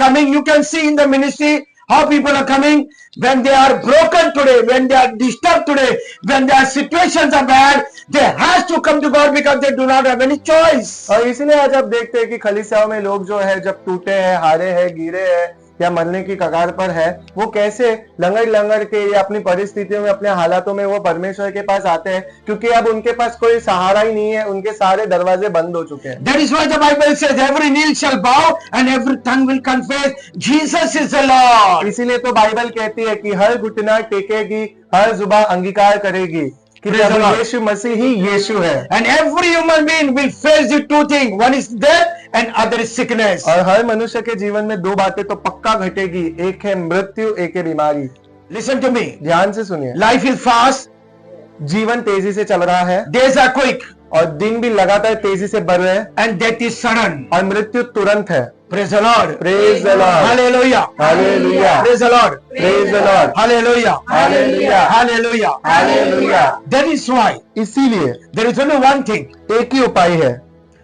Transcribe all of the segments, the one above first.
coming. You can see in the ministry how people are coming when they are broken today, when they are disturbed today, when their situations are bad. They has to come to God because they do not have any choice. और इसलिए आज आप देखते हैं कि कलीसियाओं में लोग जो है जब टूटे हैं, हारे हैं, गिरे हैं या मरने की कगार पर है, वो कैसे लंगड़ लंगड़ के या अपनी परिस्थितियों में, अपने हालातों में वो परमेश्वर के पास आते हैं, क्योंकि अब उनके पास कोई सहारा ही नहीं है, उनके सारे दरवाजे बंद हो चुके हैं। That is why the Bible says every knee shall bow and every tongue will confess Jesus is the Lord. इसीलिए तो बाइबल कहती है कि हर घुटना टेकेगी, हर जुबान अंगीकार करेगी कि प्रभु यीशु मसीह ही यीशु है। And every human being will face the two things. One is death and other is sickness. और हर मनुष्य के जीवन में दो बातें तो पक्का घटेगी, एक है मृत्यु, एक है बीमारी। Listen to me. ध्यान से सुनिए। Life is fast. जीवन तेजी से चल रहा है Days are quick. और दिन भी लगातार तेजी से बढ़ रहे हैं And death is sudden. और मृत्यु तुरंत है। Praise the Lord. Praise the Lord. Hallelujah. Hallelujah. Praise the Lord. Praise the Lord. Hallelujah. Hallelujah. Hallelujah. Hallelujah. That is why इसीलिए there is only one thing एक ही उपाय है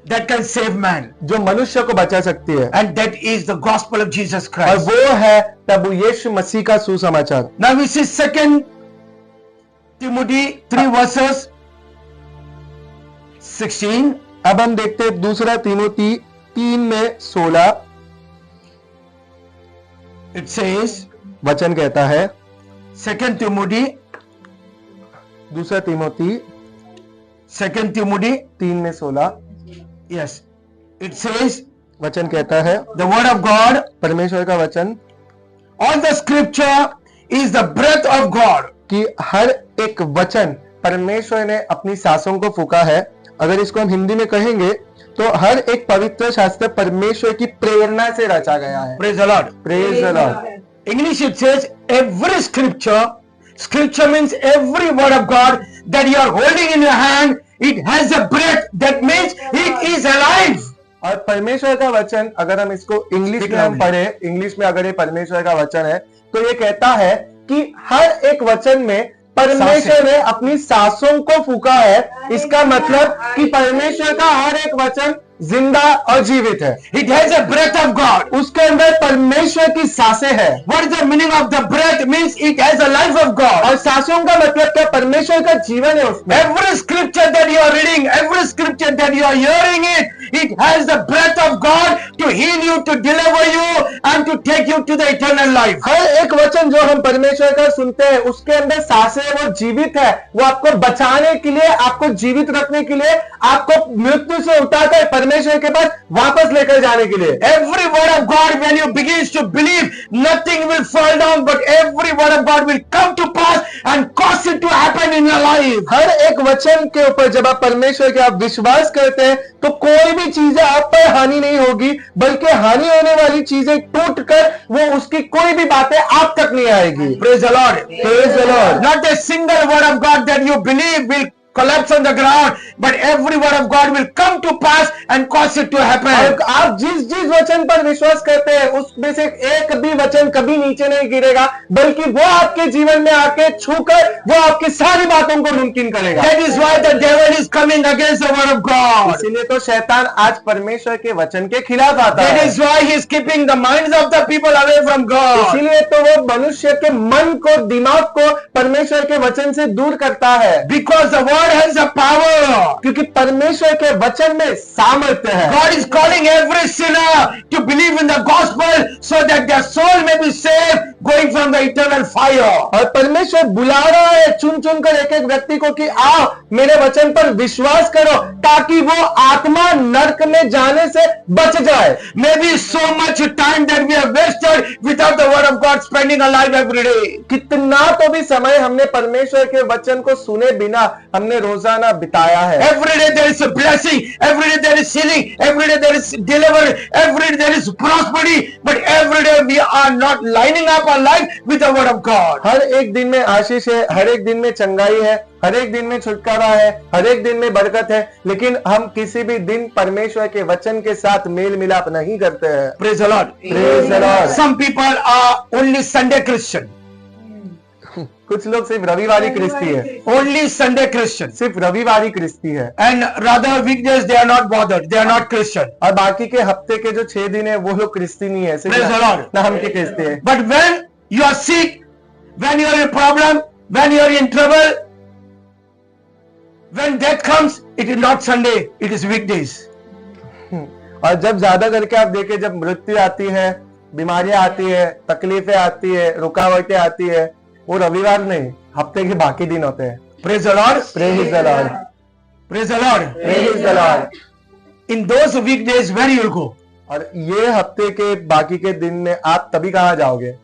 that can save man, जो मनुष्य को बचा सकती है, and that is the gospel of Jesus और Christ. वो है प्रभु यीशु मसीह का सुसमाचार। Now we see 2 Timothy 3 verses 16. अब हम देखते हैं दूसरा तीमोथी 3 में 16 It says, वचन कहता है, 2 Timothy, दूसरा तीमोथी 2 Timothy, 3 में 16 yes, it says, वचन कहता है, the word of God, परमेश्वर का वचन, all the scripture is the breath of God. कि हर एक वचन परमेश्वर ने अपनी सांसों को फूका है। अगर इसको हम हिंदी में कहेंगे तो हर एक पवित्र शास्त्र परमेश्वर की प्रेरणा से रचा गया है। Praise the Lord. Praise the Lord. English it says every scripture. Scripture means every word of God that you are holding in your hand. It has a breath. That means it is alive. और परमेश्वर का वचन अगर हम इसको English में हम पढ़े, इंग्लिश में अगर ये परमेश्वर का वचन है तो ये कहता है कि हर एक वचन में परमेश्वर ने अपनी सांसों को फूका है। इसका मतलब कि परमेश्वर का हर एक वचन जिंदा और जीवित है। It has a breath of God. उसके अंदर परमेश्वर की सांसें है। What is the meaning of the breath? Means it has a life of God. और सांसों का मतलब क्या? परमेश्वर का जीवन है उसमें। Every scripture that you are reading, every scripture that you are hearing it has the breath of God to heal you, to deliver you and to take you to the eternal life. हर एक वचन जो हम परमेश्वर का सुनते हैं उसके अंदर सांसें है, वो जीवित है। वो आपको बचाने के लिए, आपको जीवित रखने के लिए, आपको मृत्यु से उठाकर परमेश्वर के पास वापस लेकर जाने के लिए। Every word of God, when you begin to believe, nothing will fall down, but every word of God will come to pass and cause it to happen in your life. हर एक वचन के ऊपर जब आप परमेश्वर के आप विश्वास करते हैं तो कोई भी चीजें आप पर हानि नहीं होगी, बल्कि हानि होने वाली चीजें टूटकर वो उसकी कोई भी बातें आप तक नहीं आएगी। Praise the Lord. Praise the Lord. Not a single word of God that you believe will collapse on the ground, but every word of God will come to pass and cause it to happen. और आप जिस जिस वचन पर विश्वास करते हैं उसमें से एक भी वचन कभी नीचे नहीं गिरेगा, बल्कि वो आपके जीवन में आके छूकर वो आपकी सारी बातों को मुमकिन करेगा। That is why the devil is coming against the word of God. इसीलिए तो शैतान आज परमेश्वर के वचन के खिलाफ आता That है। is why he is keeping the minds of the people away from God. इसीलिए तो वो मनुष्य के मन को, दिमाग को परमेश्वर के वचन से दूर करता है। Because the word has a power. क्योंकि परमेश्वर के वचन में सामर्थ्य है। God is calling every sinner to believe in the gospel so that their soul may be saved, going from the eternal fire. और परमेश्वर बुला रहा है चुन चुन कर एक एक व्यक्ति को कि आओ मेरे वचन पर विश्वास करो ताकि वो आत्मा नरक में जाने से बच जाए। Maybe so much time that we have wasted without the word of God spending our life every day. कितना तो भी समय हमने परमेश्वर के वचन को सुने बिना हमने रोजाना बिताया है। Every day there is a blessing, every day there is healing, every day there is deliverance, every day there is prosperity, but every day we are not lining up our life with the word of God. हर एक दिन में आशीष है, हर एक दिन में चंगाई है, हर एक दिन में छुटकारा है, हर एक दिन में बरकत है, लेकिन हम किसी भी दिन परमेश्वर के वचन के साथ मेल मिलाप नहीं करते हैं। Praise the Lord. Praise the Lord. Some people are only Sunday Christian. कुछ लोग सिर्फ रविवारी क्रिस्ती है, only Sunday Christian, सिर्फ रविवारी क्रिस्ती है, and rather weekdays they are not bothered, they are not Christian. और बाकी के हफ्ते के जो 6 दिन है वो लोग क्रिस्ती नहीं है, सिर्फ Praise the Lord. नाम के क्रिस्ती है। But when you are sick, when you are in problem, when you are in trouble, when death comes, it is not Sunday, it is weekdays. और जब ज्यादा करके आप देखें, जब मृत्यु आती है, बीमारियां आती है, तकलीफें आती है, रुकावटें आती है, वो रविवार नहीं, हफ्ते के बाकी दिन होते हैं। Praise the Lord. Praise the Lord. Praise the Lord. Praise the Lord. In those weekdays, where you will go? और ये हफ्ते के बाकी के दिन में आप तभी कहाँ जाओगे?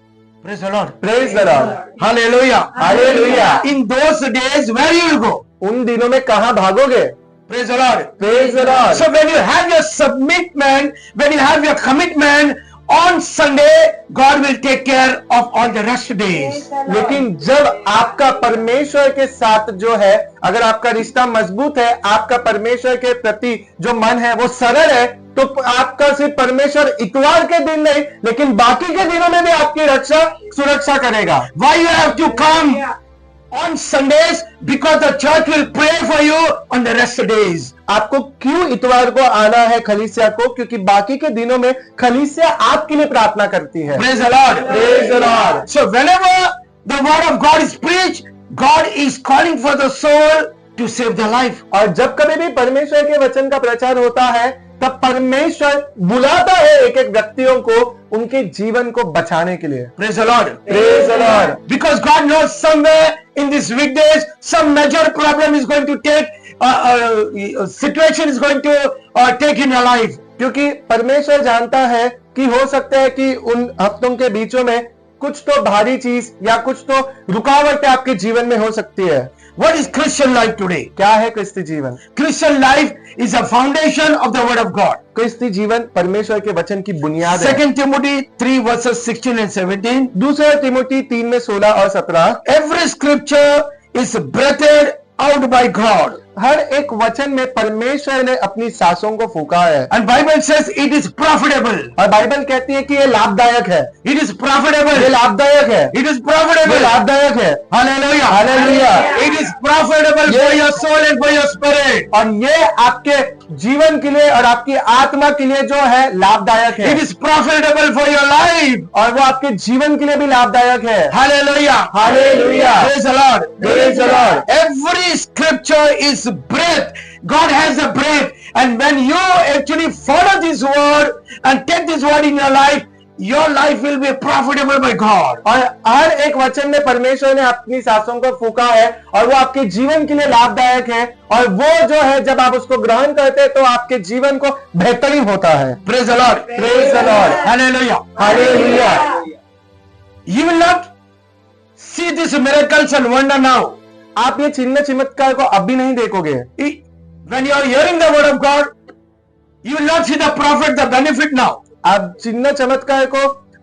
Praise the Lord. Praise the Lord. Hallelujah. Hallelujah. In those days, where you will go? उन दिनों में कहाँ भागोगे? Praise the Lord. Praise the Lord. So when you have your submitment, when you have your commitment on Sunday, God will take care of all the rest days. लेकिन जब आपका परमेश्वर के साथ जो है, अगर आपका रिश्ता मजबूत है, आपका परमेश्वर के प्रति जो मन है वो सरल है, तो आपका सिर्फ परमेश्वर इतवार के दिन नहीं, लेकिन बाकी के दिनों में भी आपकी रक्षा सुरक्षा करेगा। Why you have to come on Sundays? Because the church will pray for you on the rest days. आपको क्यों इतवार को आना है खलीसिया को? क्योंकि बाकी के दिनों में खलीसिया आपके लिए प्रार्थना करती है। Praise the Lord. Praise the Lord. So whenever the word of God is preached, God is calling for the soul to save their life. और जब कभी भी परमेश्वर के वचन का प्रचार होता है, तब परमेश्वर बुलाता है एक एक व्यक्तियों को उनके जीवन को बचाने के लिए। Praise the Lord. Praise the Lord. Because God knows somewhere in these weekdays some major problem is going to take situation is going to take in your life. क्योंकि परमेश्वर जानता है कि हो सकता है कि उन हफ्तों के बीचों में कुछ तो भारी चीज या कुछ तो रुकावटें आपके जीवन में हो सकती है। What is Christian life today? क्या है क्रिस्ती जीवन? Christian life is a foundation of the word of God. क्रिस्ती जीवन परमेश्वर के वचन की बुनियाद है। 2 Timothy 3 verses 16 and 17. दूसरा तिमोथी 3 में 16 और 17। Every scripture is breathed out by God. हर एक वचन में परमेश्वर ने अपनी सांसों को फूंका है। And Bible says it is profitable. और बाइबल कहती है कि ये लाभदायक है। It is profitable. ये लाभदायक है। It is ये profitable. लाभदायक है। Hallelujah. Hallelujah. It is profitable for your soul and for your spirit. और ये आपके जीवन के लिए और आपकी आत्मा के लिए जो है लाभदायक है। It is profitable for your life. और वो आपके जीवन के लिए भी लाभदायक है। Hallelujah. Hallelujah. Praise the Lord. Praise the Lord. Every scripture is breath. God has a breath. And when you actually follow this word and take this word in your life will be profitable by God. और हर एक वचन में परमेश्वर ने अपनी सांसों को फूंका है और वो आपके जीवन के लिए लाभदायक है। और वो जो है जब आप उसको ग्रहण करते हैं तो आपके जीवन को बेहतरीन होता है। Praise the Lord. Praise the Lord. Hallelujah. Hallelujah. You will not see these miracles and wonder now. आप ये चिन्ह चमत्कार को अभी नहीं देखोगे। When you are hearing the word of God, you will not see the profit, the benefit now. आप चिन्ह चमत्कार को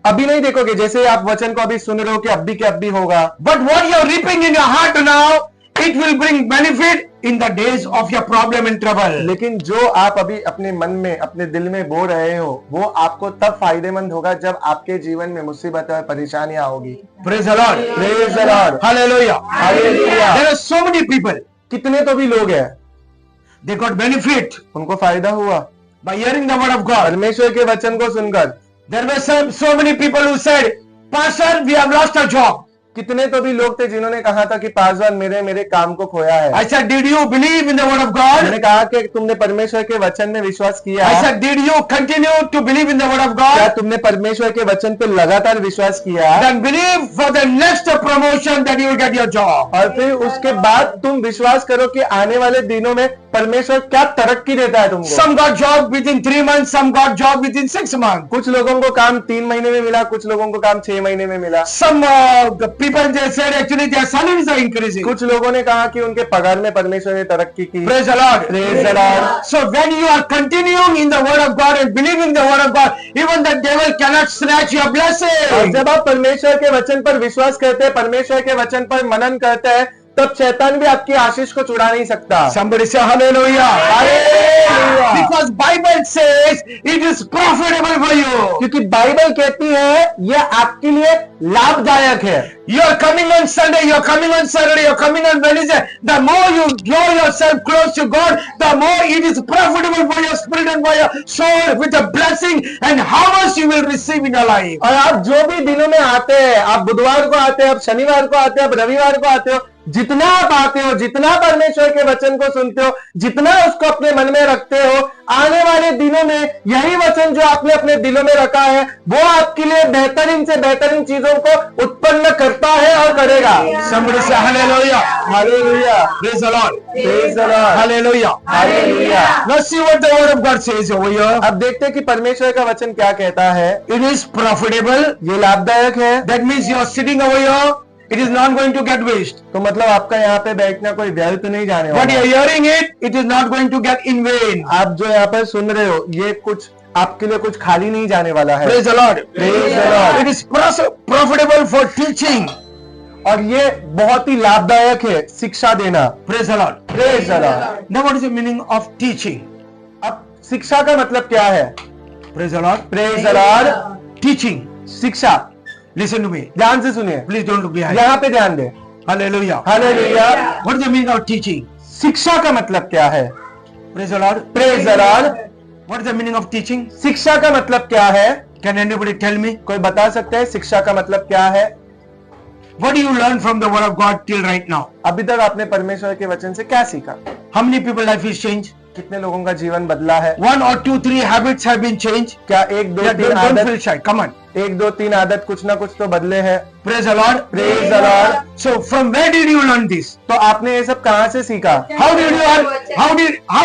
अभी नहीं देखोगे, जैसे आप वचन को अभी सुन रहे हो कि अभी के अभी होगा। But what you are reaping in your heart now, it will bring benefit in the days of your problem and trouble. लेकिन जो आप अभी अपने मन में अपने दिल में बो रहे हो वो आपको तब फायदेमंद होगा जब आपके जीवन में मुसीबत और परेशानियां होगी। Praise the Lord. Praise the Lord. Hallelujah. Hallelujah. There are so many people, कितने तो भी लोग हैं they got benefit उनको फायदा हुआ by hearing the word of God. परमेश्वर के वचन को सुनकर। There were so many people who said, Pastor, we have lost our job. कितने तो भी लोग थे जिन्होंने कहा था कि पासवान मेरे काम को खोया है। I said, did you believe in the word of God? मैंने कहा कि तुमने परमेश्वर के वचन में विश्वास किया। I said, did you continue to believe in the word of क्या God? तुमने परमेश्वर के वचन पे लगातार विश्वास किया? Then believe for the next promotion that you will get your job. और फिर उसके बाद तुम विश्वास करो कि आने वाले दिनों में परमेश्वर क्या तरक्की देता है तुमको। Some got job within 3 months, some got job within 6 months. कुछ लोगों को काम 3 महीने में मिला, कुछ लोगों को काम 6 महीने में मिला। Some the people they said actually their salaries are increasing. कुछ लोगों ने कहा कि उनके पगार में परमेश्वर ने तरक्की की। Praise the Lord. Praise the Lord. So when you are continuing in the word of God and believing the word of God, even the devil cannot snatch your और blessing. जब आप परमेश्वर के वचन पर विश्वास करते हैं, परमेश्वर के वचन पर मनन करते हैं, तब शैतान भी आपकी आशीष को चुरा नहीं सकता। Somebody say hallelujah. Hallelujah. Because Bible says it is profitable for you. क्योंकि बाइबल कहती है यह आपके लिए लाभदायक है। You are coming on Sunday, you are coming on Saturday, you are coming on Wednesday. The more you draw yourself close to God, the more it is profitable for your spirit and for your soul with a blessing and how much you will receive in your life. और आप जो भी दिनों में आते हैं, आप बुधवार को आते हैं, आप शनिवार को आते हैं, आप रविवार को आते हो, जितना आप आते हो, जितना परमेश्वर के वचन को सुनते हो, जितना उसको अपने मन में रखते हो, आने वाले दिनों में यही वचन जो आपने अपने दिलों में रखा है वो आपके लिए बेहतरीन से बेहतरीन चीजों को उत्पन्न करता है और करेगा। Somebody say hallelujah. Hallelujah. Praise the Lord. Praise the Lord. Hallelujah. Hallelujah. Let's see what the word of God says over here. अब देखते हैं कि परमेश्वर का वचन क्या कहता है। It is profitable. ये लाभदायक है। That means you are sitting over here. It is not going to get waste. तो मतलब आपका यहाँ पे बैठना कोई व्यर्थ नहीं जाने What you वाला। are hearing it is not going to get in vain. आप जो यहाँ पर सुन रहे हो ये कुछ आपके लिए कुछ खाली नहीं जाने वाला है। Praise the Lord. Praise the Lord. It is profitable for teaching. और ये बहुत ही लाभदायक है शिक्षा देना। Praise the Lord. Praise the Lord. Now what is the meaning of teaching? अब शिक्षा का मतलब क्या है? Praise the Lord. Praise the Lord. Teaching. शिक्षा। Listen to me. ध्यान से सुनिए। Please don't look behind. यहाँ पे ध्यान दे। Hallelujah. Hallelujah. What is the meaning of teaching? शिक्षा का मतलब क्या है? Praise the Lord. Praise the Lord. What is the meaning of teaching? शिक्षा का मतलब क्या है? Can anybody tell me? कोई बता सकता है शिक्षा का मतलब क्या है? What do you learn from the word of God till right now? अभी तक आपने परमेश्वर के वचन से क्या सीखा? How many people life is changed? कितने लोगों का जीवन बदला है? 1 or 2, 3 habits have been changed. क्या एक दो Yeah, तीन don't feel आदत, shy. Come on. एक दो तीन आदत कुछ ना कुछ तो बदले हैं? Praise the Lord. Praise the Lord. So from where did you learn this? तो आपने ये सब कहाँ से सीखा? How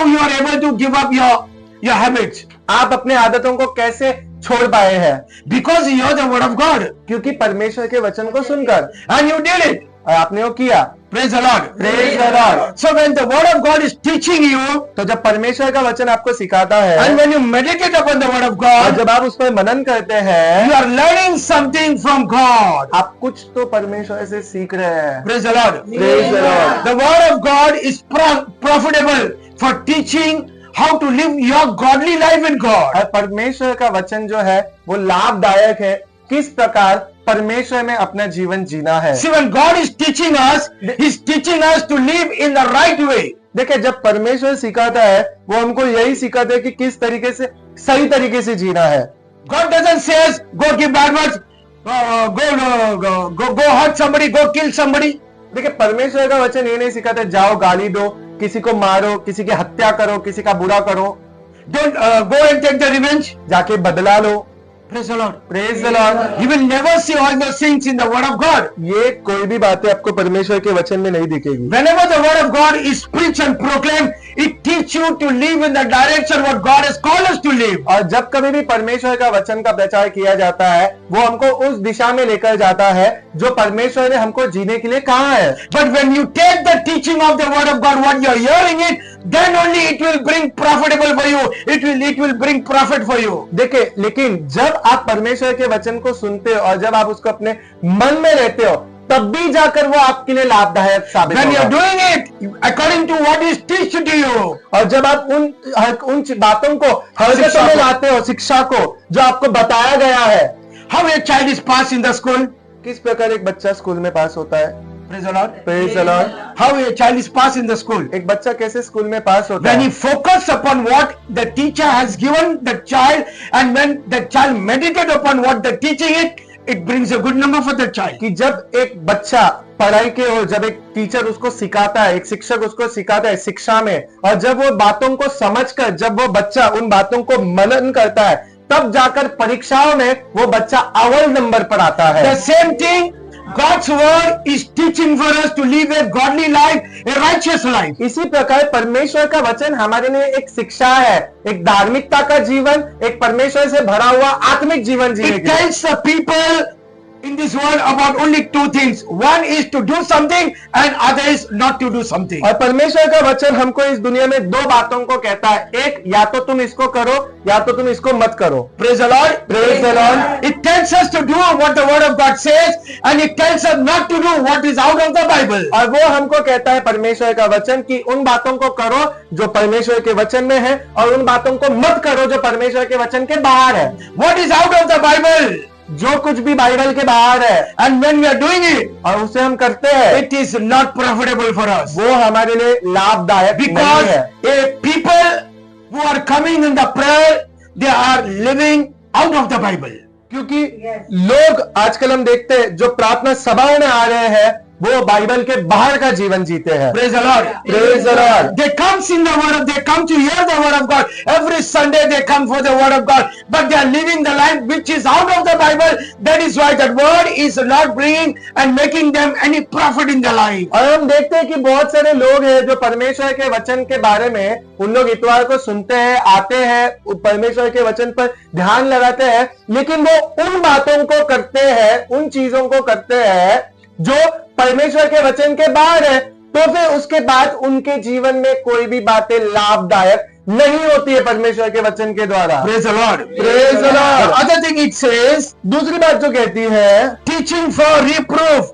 you are able to give up your habits? आप अपने आदतों को कैसे छोड़ पाए हैं? Because you hear the word of God क्योंकि परमेश्वर के वचन को सुनकर and you did it. और आपने वो किया। Praise the Lord. Praise the Lord. So when the word of God is teaching you तो जब परमेश्वर का वचन आपको सिखाता है and when you meditate upon the word of और God, जब आप उस पर मनन करते हैं, you are learning something from God. आप कुछ तो परमेश्वर से सीख रहे हैं। Praise the Lord. Praise the Lord. The word of God is profitable for teaching how to live your godly life in God. और परमेश्वर का वचन जो है वो लाभदायक है किस प्रकार परमेश्वर में अपना जीवन जीना है। See, when God is teaching us, He's teaching us to live in the right way. देखिए जब परमेश्वर सिखाता है वो हमको यही सिखाता है कि किस तरीके से सही तरीके से जीना है। God doesn't say, go give bad words, go hurt somebody, go kill somebody. देखिए परमेश्वर का वचन ये नहीं सिखाता जाओ गाली दो, किसी को मारो, किसी की हत्या करो, किसी का बुरा करो, Don't go and take the revenge. जाके बदला लो। Praise the Lord. Praise the Lord. You will never see all those things in the word of God. ये कोई भी बातें आपको परमेश्वर के वचन में नहीं दिखेगी। Whenever the word of God is preached and proclaimed, it teaches you to live in the direction what God has called us to live. और जब कभी भी परमेश्वर का वचन का प्रचार किया जाता है वो हमको उस दिशा में लेकर जाता है जो परमेश्वर ने हमको जीने के लिए कहा है। But when you take the teaching of the word of God, what you are hearing it, then only it will bring profitable for you. It will bring profit for you. देखिए लेकिन जब आप परमेश्वर के वचन को सुनते हो और जब आप उसको अपने मन में लेते हो तब भी जाकर वो आपके लिए लाभदायक साबित When you are होगा। doing it according to what is teach to you, और जब आप उन बातों को हरकतों में लाते हो, शिक्षा को जो आपको बताया गया है। how a child is passed in the school. किस प्रकार एक बच्चा स्कूल में पास होता है? Praise the Lord. Praise the Lord. How a child is passed in the school. एक बच्चा कैसे स्कूल में पास होता When he है? focus upon what the teacher has given the child, and when the child meditate upon what the teaching it brings a good number for the child. कि जब एक बच्चा पढ़ाई के हो, जब एक टीचर उसको सिखाता है, एक शिक्षक उसको सिखाता है शिक्षा में, और जब वो बातों को समझकर जब वो बच्चा उन बातों को मनन करता है तब जाकर परीक्षाओं में वो बच्चा अव्वल नंबर पर आता है। The same thing, God's word is teaching for us to live a godly life, a righteous life. इसी प्रकार परमेश्वर का वचन हमारे लिए एक शिक्षा है, एक धार्मिकता का जीवन, एक परमेश्वर से भरा हुआ आत्मिक जीवन जीने It के लिए। tells the people in this world about only two things. One is to do something and other is not to do something. और परमेश्वर का वचन हमको इस दुनिया में दो बातों को कहता है, एक या तो तुम इसको करो या तो तुम इसको मत करो। Praise the Lord. Praise the Lord. It tells us to do what the word of God says and it tells us not to do what is out of the Bible. और वो हमको कहता है परमेश्वर का वचन कि उन बातों को करो जो परमेश्वर के वचन में है और उन बातों को मत करो जो परमेश्वर के वचन के बाहर है। What is out of the Bible? जो कुछ भी बाइबल के बाहर है And when we are doing it, और उसे हम करते हैं, it is not profitable for us. वो हमारे लिए लाभदायक नहीं Because है। people who are coming in the prayer, they are living out of the Bible. क्योंकि लोग आजकल हम देखते हैं जो प्रार्थना सभाओं में आ रहे हैं वो बाइबल के बाहर का जीवन जीते हैं। Praise the Lord. Praise the Lord. They come in the word of, they come to hear the word of God. Every Sunday they come for the word of God. But they are living the life which is out of the Bible. That is why that word is not bringing and making them any profit in their life. और हम देखते हैं कि बहुत सारे लोग हैं जो परमेश्वर के वचन के बारे में उन लोग इतवार को सुनते हैं, आते हैं, परमेश्वर के वचन पर ध्यान लगाते हैं, लेकिन वो उन बातों को करते हैं, उन चीजों को करते हैं जो परमेश्वर के वचन के बाहर है, तो फिर उसके बाद उनके जीवन में कोई भी बातें लाभदायक नहीं होती है परमेश्वर के वचन के द्वारा। Praise the Lord. Praise the Lord. The other thing it says, दूसरी बात जो कहती है teaching for reproof.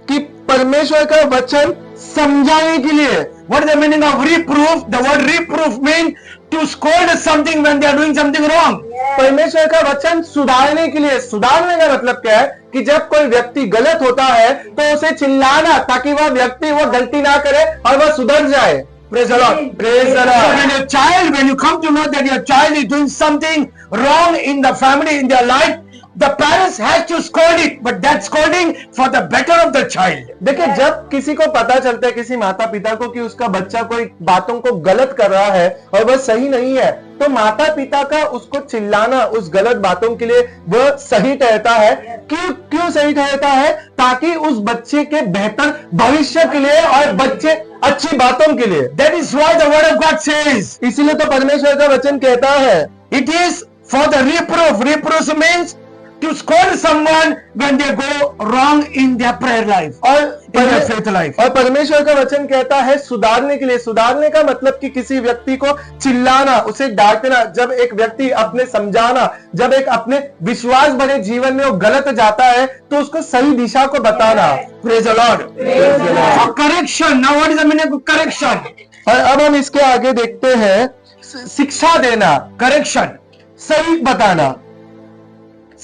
कि परमेश्वर का वचन समझाने के लिए। What is the meaning of reproof? The word reproof means to scold something when they are doing something wrong. परमेश्वर का वचन सुधारने के लिए। सुधारने का मतलब क्या है कि जब कोई व्यक्ति गलत होता है तो उसे चिल्लाना ताकि वह व्यक्ति वो गलती ना करे और वह सुधर जाए। Praise the Lord. Praise the So Lord. when your child, when you come to know that your child is doing something wrong in the family, in their life, the parents has to scold it, but that scolding for the better of the child. देखिए जब किसी को पता चलता है किसी माता पिता को कि उसका बच्चा कोई बातों को गलत कर रहा है और वह सही नहीं है, तो माता पिता का उसको चिल्लाना उस गलत बातों के लिए वह सही ठहरता है। क्यों सही ठहरता है? ताकि उस बच्चे के बेहतर भविष्य के लिए और बच्चे अच्छी बातों के लिए। That is why the word of God says, इसीलिए तो परमेश्वर का वचन कहता है it is for the reproof. Reproof means to scold someone when they go wrong in their prayer life or in their faith life. और परमेश्वर का वचन कहता है सुधारने के लिए। सुधारने का मतलब कि किसी व्यक्ति को चिल्लाना, उसे डांटना, जब एक व्यक्ति अपने समझाना, जब एक अपने विश्वास भरे जीवन में वो गलत जाता है तो उसको सही दिशा को बताना। Praise the Lord. Praise the Lord. For correction. Now what is the meaning of correction? और अब हम इसके आगे देखते हैं शिक्षा देना, Correction. सही बताना।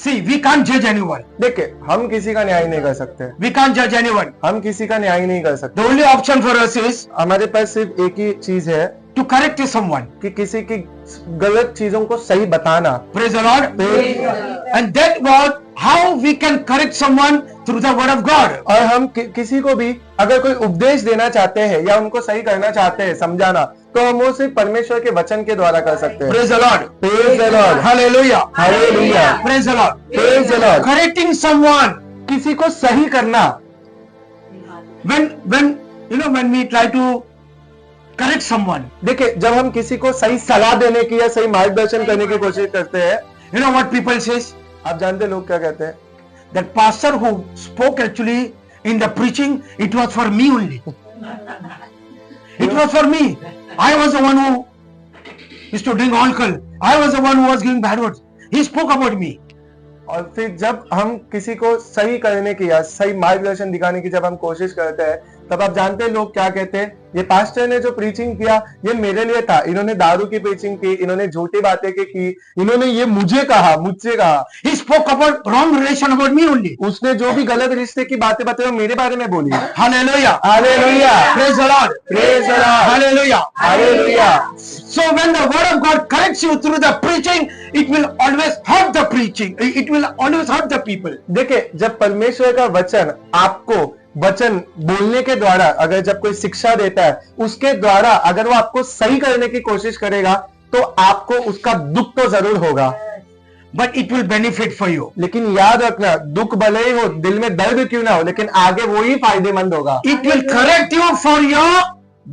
See, we can't judge anyone. देखिए हम किसी का न्याय नहीं कर सकते, We can't judge anyone. हम किसी का न्याय नहीं कर सकते। The only option for us is हमारे पास सिर्फ एक ही चीज है to correct someone. कि किसी की गलत चीजों को सही बताना। Praise the Lord. And that was how we can correct someone through the word of God. और हम किसी को भी अगर कोई उपदेश देना चाहते हैं या उनको सही करना चाहते हैं, समझाना, तो हम वो सिर्फ परमेश्वर के वचन के द्वारा कर सकते हैं। Praise the Lord. Praise the Lord. Hallelujah. Hallelujah. Praise the Lord. Praise the Lord. Correcting someone. किसी को सही करना। When we try to correct someone, देखिए जब हम किसी को सही सलाह देने की या सही मार्गदर्शन करने की कोशिश करते हैं, you know what people says? आप जानते हैं लोग क्या कहते हैं? That pastor who spoke actually in the preaching, it was for me only. It was for me. I was the one who used to drink alcohol. I was the one who was giving bad words. He spoke about me. और फिर जब हम किसी को सही करने की या सही मार्गदर्शन दिखाने की जब हम कोशिश करते हैं, तब आप जानते हैं लोग क्या कहते हैं? ये पास्टर ने जो प्रीचिंग किया ये मेरे लिए था, इन्होंने दारू की प्रीचिंग की, इन्होंने झूठी बातें की, इन्होंने ये मुझसे कहा। He spoke about wrong relation about me only. उसने जो भी गलत रिश्ते की बातें बताई वो मेरे बारे में बोली। Hallelujah. Hallelujah. Praise the Lord. Praise the Lord. Hallelujah. Hallelujah. So when the word of God corrects you through the preaching, it will always hurt the preaching. It will always hurt the people. देखिए जब परमेश्वर का वचन आपको वचन बोलने के द्वारा अगर जब कोई शिक्षा देता है उसके द्वारा अगर वो आपको सही करने की कोशिश करेगा तो आपको उसका दुख तो जरूर होगा, But it will benefit for you. लेकिन याद रखना दुख भले ही हो, दिल में दर्द क्यों ना हो, लेकिन आगे वो ही फायदेमंद होगा। It will correct you for your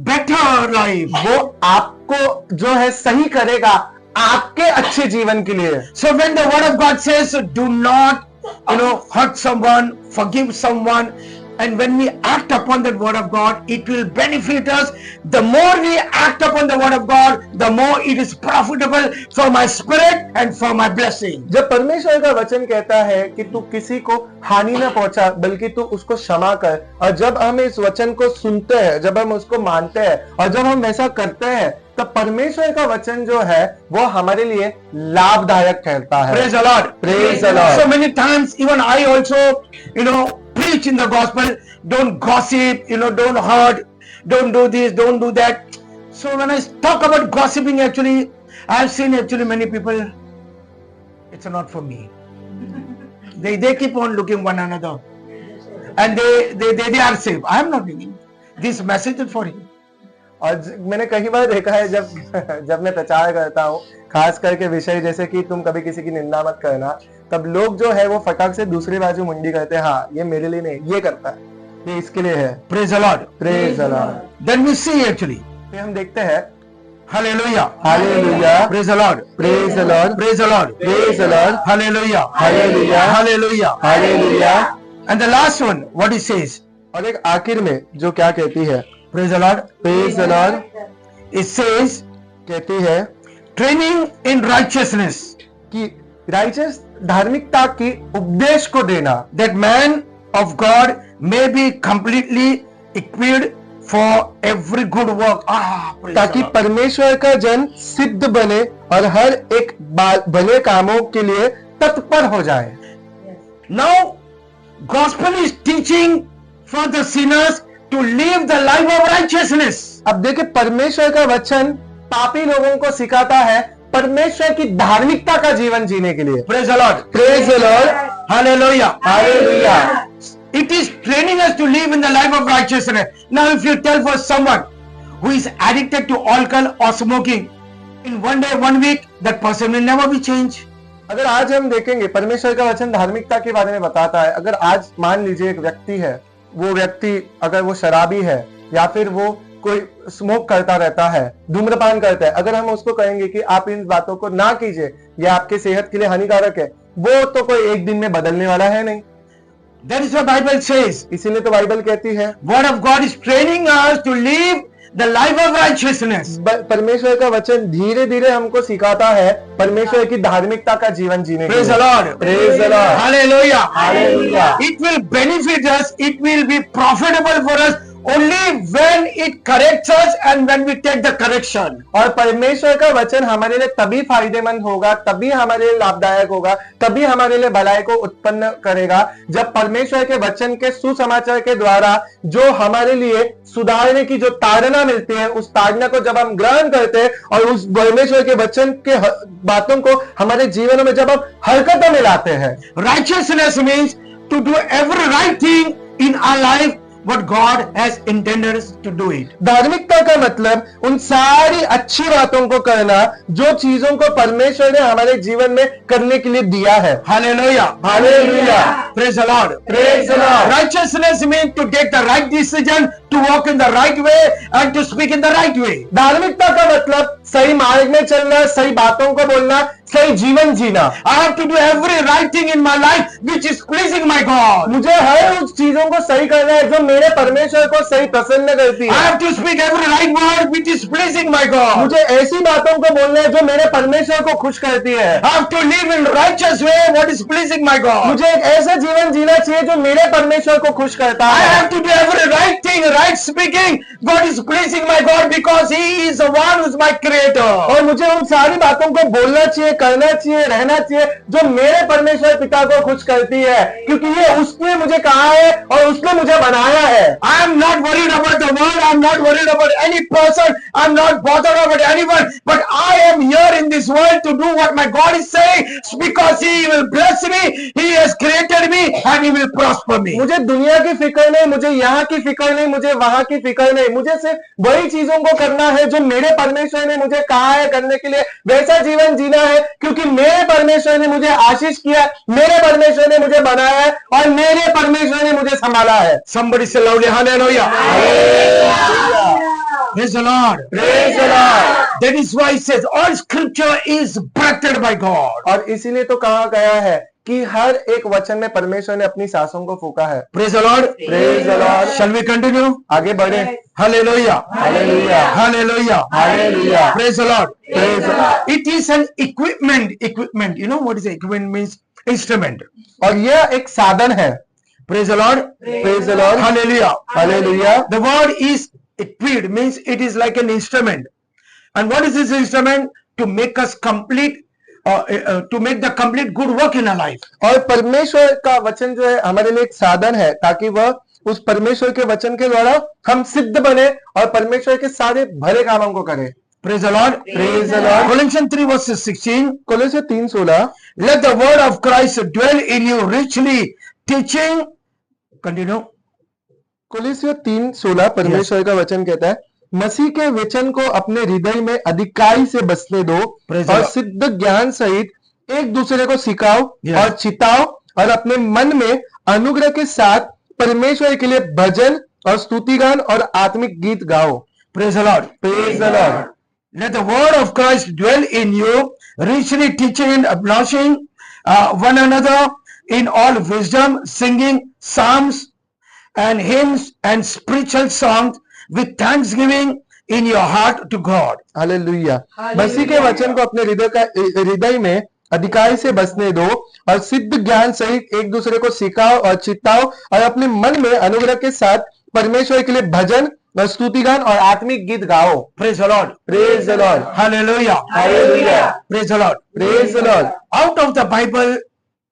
better life. वो आपको जो है सही करेगा आपके अच्छे जीवन के लिए। So when the word of God says, do not hurt someone, forgive someone. And when we act upon that word of God, it will benefit us. The more we act upon the word of God, the more it is profitable for my spirit and for my blessing. जब परमेश्वर का वचन कहता है कि तू किसी को हानि न पहुंचा बल्कि तू उसको क्षमा कर, और जब हम इस वचन को सुनते हैं, जब हम उसको मानते हैं और जब हम वैसा करते हैं, तब परमेश्वर का वचन जो है वो हमारे लिए लाभदायक ठहरता है। Praise the Lord. Praise the Lord. So many times, even I also, preach in the gospel. Don't gossip, don't hurt, don't do this, don't do that. So when I talk about gossiping, actually, I have seen many people, it's not for me. They keep on looking one another, and they are safe. I am not giving this message is for him. और मैंने कई बार देखा है जब मैं प्रचार करता हूँ, खास करके विषय जैसे कि तुम कभी किसी की निंदा मत करना, तब लोग जो है वो फटाक से दूसरी बाजू मुंडी करते हैं, हाँ ये मेरे लिए नहीं, ये करता है, ये इसके लिए है। Praise the Lord. Praise the Lord. Then we see actually. फिर हम देखते हैं Hallelujah. Hallelujah. Praise the Lord. Praise the Lord. Praise the Lord. Praise the Lord. Hallelujah. Hallelujah. Hallelujah. Hallelujah. And the last one, what he says? और एक आखिर में जो क्या कहती है, Praise the Lord. Praise the Lord. It says, कहती है training in righteousness, कि राइचस धार्मिकता की उपदेश को देना, that man of God may be completely equipped for every good work. Praise the ताकि Lord. परमेश्वर का जन सिद्ध बने और हर एक भले कामों के लिए तत्पर हो जाए। Now, gospel is teaching for the sinners to live the life of righteousness. अब देखिए परमेश्वर का वचन पापी लोगों को सिखाता है परमेश्वर की धार्मिकता का जीवन जीने के लिए। Praise the Lord. Praise the Lord. Hallelujah. Hallelujah. It is training us to live in the life of righteousness. Now, if you tell for someone who is addicted to alcohol or smoking, in one day, 1 week, that person will never be changed. अगर आज हम देखेंगे परमेश्वर का वचन धार्मिकता के बारे में बताता है, अगर आज मान लीजिए एक व्यक्ति है, वो व्यक्ति अगर वो शराबी है या फिर वो कोई स्मोक करता रहता है, धूम्रपान करता है, अगर हम उसको कहेंगे कि आप इन बातों को ना कीजिए, यह आपके सेहत के लिए हानिकारक है, वो तो कोई एक दिन में बदलने वाला है नहीं। That is what Bible says. इसीलिए तो बाइबल कहती है Word of God is training us to live the life of righteousness. परमेश्वर का वचन धीरे धीरे हमको सिखाता है परमेश्वर की धार्मिकता का जीवन जीने के Praise the लिए। Lord. Praise the Lord. Hallelujah. Hallelujah. It will benefit us. It will be profitable for us only when it corrects us and when we take the correction. और परमेश्वर का वचन हमारे लिए तभी फायदेमंद होगा, तभी हमारे लिए लाभदायक होगा, तभी हमारे लिए भलाई को उत्पन्न करेगा, जब परमेश्वर के वचन के सुसमाचार के द्वारा जो हमारे लिए सुधारने की जो ताड़ना मिलती है, उस ताड़ना को जब हम ग्रहण करते हैं और उस परमेश्वर के वचन के बातों को हमारे जीवन में जब हम हरकतों में लाते हैं। Righteousness means to do every right thing in our life what God has intended us to do it. धार्मिकता का मतलब उन सारी अच्छी बातों को करना जो चीजों को परमेश्वर ने हमारे जीवन में करने के लिए दिया है। Hallelujah. Hallelujah. Praise the Lord. Praise the Lord. Righteousness means to take the right decision, to walk in the right way and to speak in the right way. धार्मिकता का मतलब सही मार्ग में चलना, सही बातों को बोलना, सही जीवन जीना। I have to do every right thing in my life which is pleasing my God. मुझे हर उस चीजों को सही करना है जो मेरे परमेश्वर को सही प्रसन्न करती I है। have to speak every right word which is pleasing my God. मुझे ऐसी बातों को बोलना है जो मेरे परमेश्वर को खुश करती है। I have to live in righteous way what is pleasing my God. मुझे एक ऐसा जीवन जीना चाहिए जो मेरे परमेश्वर को खुश करता I है। have to do every right thing, right speaking. God is pleasing my God because He is the one who is my creator. और मुझे उन सारी बातों को बोलना चाहिए, करना चाहिए, रहना चाहिए जो मेरे परमेश्वर पिता को खुश करती है, क्योंकि ये उसने मुझे कहा है और उसने मुझे बनाया है। I am not worried about the world. I am not worried about any person. I am not bothered about anyone. But I am here in this world to do what my God is saying because He will bless me. He has created me and He will prosper me. मुझे दुनिया की फिक्र नहीं, मुझे यहाँ की फिक्र नहीं, मुझे वहां की फिक्र नहीं, मुझे सिर्फ वही चीजों को करना है जो मेरे परमेश्वर ने मुझे कहा है करने के लिए, वैसा जीवन जीना है, क्योंकि मेरे परमेश्वर ने मुझे आशीष किया, मेरे परमेश्वर ने मुझे बनाया है और मेरे परमेश्वर ने मुझे संभाला है। Somebody say loudly, hallelujah. Praise the Lord. Praise the Lord. That is why it says all scripture is breathed by God. और इसीलिए तो कहा गया है कि हर एक वचन में परमेश्वर ने अपनी सांसों को फूका है। Praise the Lord. Praise the Lord. Shall we continue? आगे बढ़े। Hallelujah. Hallelujah. Hallelujah. Hallelujah. Praise the Lord. Praise the Lord. It is an equipment. You know what is equipment means? Instrument. और यह एक साधन है। Praise the Lord. Praise the Lord. Hallelujah. Hallelujah. The word is equipped means it is like an instrument. And what is this instrument? To make us complete, to make the complete good work in our life. और परमेश्वर का वचन जो है हमारे लिए एक साधन है ताकि वह उस परमेश्वर के वचन के द्वारा हम सिद्ध बने और परमेश्वर के सारे भले कामों को करें। Praise the Lord. Praise the Lord. Colossians 3 verse 16. कोलोसे 3:16 Let the word of Christ dwell in you richly, teaching. Continue. कोलोसे 3:16 परमेश्वर का वचन कहता है मसीह के वचन को अपने हृदय में अधिकाई से बसने दो Praise और the Lord. सिद्ध ज्ञान सहित एक दूसरे को सिखाओ Yes. और चिताओ और अपने मन में अनुग्रह के साथ परमेश्वर के लिए भजन और स्तुतिगान और आत्मिक गीत गाओ। Praise the Lord. Praise the Lord. Let the word of Christ dwell in you, richly teaching and admonishing one another in all wisdom, singing psalms and hymns and spiritual songs with thanksgiving in your heart to God. Hallelujah. मसीह के वचन को अपने हृदय में अधिकाई से बसने दो और सिद्ध ज्ञान सहित एक दूसरे को सिखाओ और चिताओ और अपने मन में अनुग्रह के साथ परमेश्वर के लिए भजन और स्तुतिगान और आत्मिक गीत गाओ। Praise the Lord. Praise the Lord. Hallelujah. Hallelujah. Praise the Lord. Praise the Lord. Out of the Bible,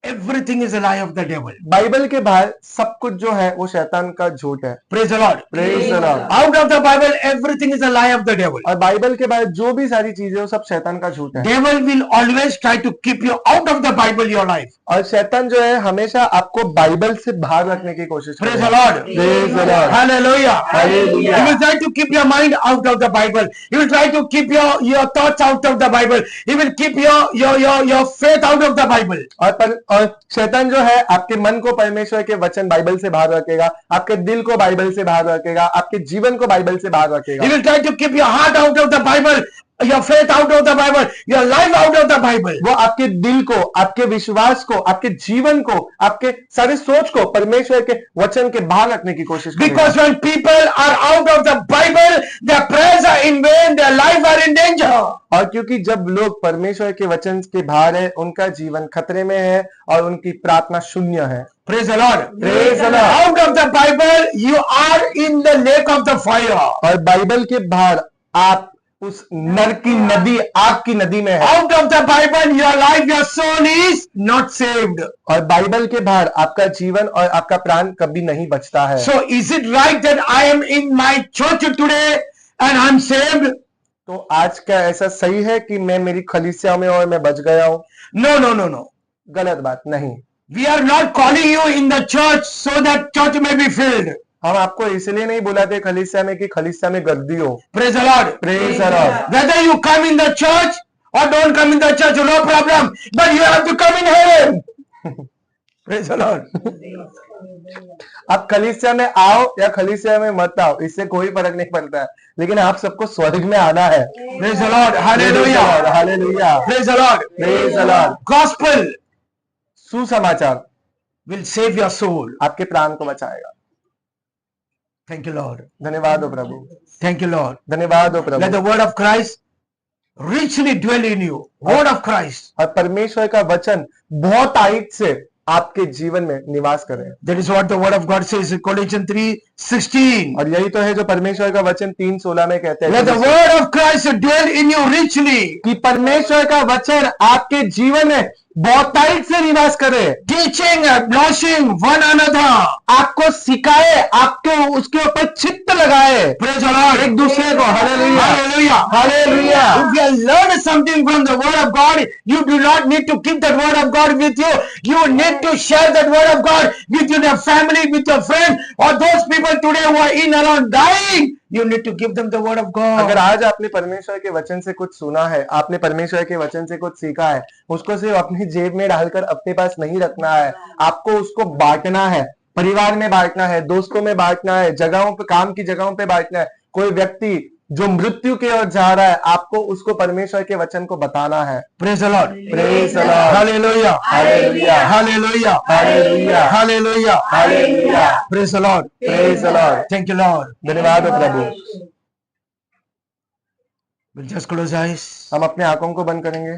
everything is a lie of the devil. Bible के बाहर सब कुछ जो है वो शैतान का झूठ है। Praise the Lord. Praise the Lord. Out of the Bible, everything is a lie of the devil. और बाइबल के बाहर जो भी सारी चीजें वो सब शैतान का झूठ है। Devil will always try to keep you out of the Bible, your life. और शैतान जो है हमेशा आपको बाइबल से बाहर रखने की कोशिश Praise करेगा। the Lord. Praise the Lord. Hallelujah. Hallelujah. He will try to keep your mind out of the Bible. He will try to keep your thoughts out of the Bible. He will keep your faith out of the Bible. और शैतान जो है आपके मन को परमेश्वर के वचन बाइबल से बाहर रखेगा, आपके दिल को बाइबल से बाहर रखेगा, आपके जीवन को बाइबल से बाहर He रखेगा। will try to keep your heart out of the Bible, your faith out of the Bible, your life out of the Bible. वो आपके दिल को, आपके विश्वास को, आपके जीवन को, आपके सारे सोच को परमेश्वर के वचन के बाहर रखने की कोशिश करेगा। Because when people are out of the Bible, their prayers are in vain, their life are in danger. और क्योंकि जब लोग परमेश्वर के वचन के बाहर है, उनका जीवन खतरे में है और उनकी प्रार्थना शून्य है। Praise the Lord. Praise the Lord. Out of the Bible, you are in the lake of the fire. और बाइबल के बाहर आप उस नर की नदी, आग की नदी में है। Out of the Bible, your life, your soul is not saved. और बाइबल के बाहर आपका जीवन और आपका प्राण कभी नहीं बचता है। So is it right that I am in my church today and I'm saved? तो आज क्या ऐसा सही है कि मैं मेरी खलीसिया में और मैं बच गया हूँ? No, no, no, no. गलत बात नहीं। We are not calling you in the church so that church may be filled. हम आपको इसलिए नहीं बुलाते खलीसिया में कि खलीसिया में गर्दी हो। Praise the Lord. Praise the Lord. Whether you come in the church or don't come in the church, no problem. But you have to come in heaven. Praise the Lord. आप खलीसिया में आओ या खलीसिया में मत आओ, इससे कोई फर्क नहीं पड़ता है, लेकिन आप सबको स्वर्ग में आना है। Praise the Lord. Hallelujah. Hallelujah. Praise the Lord. Praise the Lord. Gospel सुसमाचार will save your soul. आपके प्राण को बचाएगा। Thank you, Lord. धन्यवाद हो प्रभु। Thank you, Lord. धन्यवाद हो Let Prabhu. the word of Christ richly dwell in you. Word of Christ. और परमेश्वर का वचन बहुत टाइट से आपके जीवन में निवास करे। That is what the word of God says in Colossians 3:16. और यही तो है जो परमेश्वर का वचन 3:16 में कहते Let the हैं word of Christ dwell in you richly. कि परमेश्वर का वचन आपके जीवन में बहुत टाइट से निवास करे, Teaching, admonishing one another. आपको सिखाए, आपके उसके ऊपर चित्त लगाए, Praise the Lord. एक दूसरे को। Hallelujah, Hallelujah. Hallelujah. If you have learned something from the word of God, you do not need to keep that word of God with you. You need to share that word of God with your family, with your friends, or those people today who are in around dying. You need to give them the word of अगर God. आज आपने परमेश्वर के वचन से कुछ सुना है, आपने परमेश्वर के वचन से कुछ सीखा है, उसको सिर्फ अपनी जेब में डालकर अपने पास नहीं रखना है, आपको उसको बांटना है, परिवार में बांटना है, दोस्तों में बांटना है, जगहों पे, काम की जगहों पे बांटना है। कोई व्यक्ति जो मृत्यु की ओर जा रहा है, आपको उसको परमेश्वर के वचन को बताना है। Praise the Lord. Praise the Lord. Hallelujah. Hallelujah. Hallelujah. Hallelujah. Hallelujah. Hallelujah. Praise the Lord. Praise the Lord. Thank you, Lord. धन्यवाद हो प्रभु। We'll just close eyes. हम अपने आंखों को बंद करेंगे।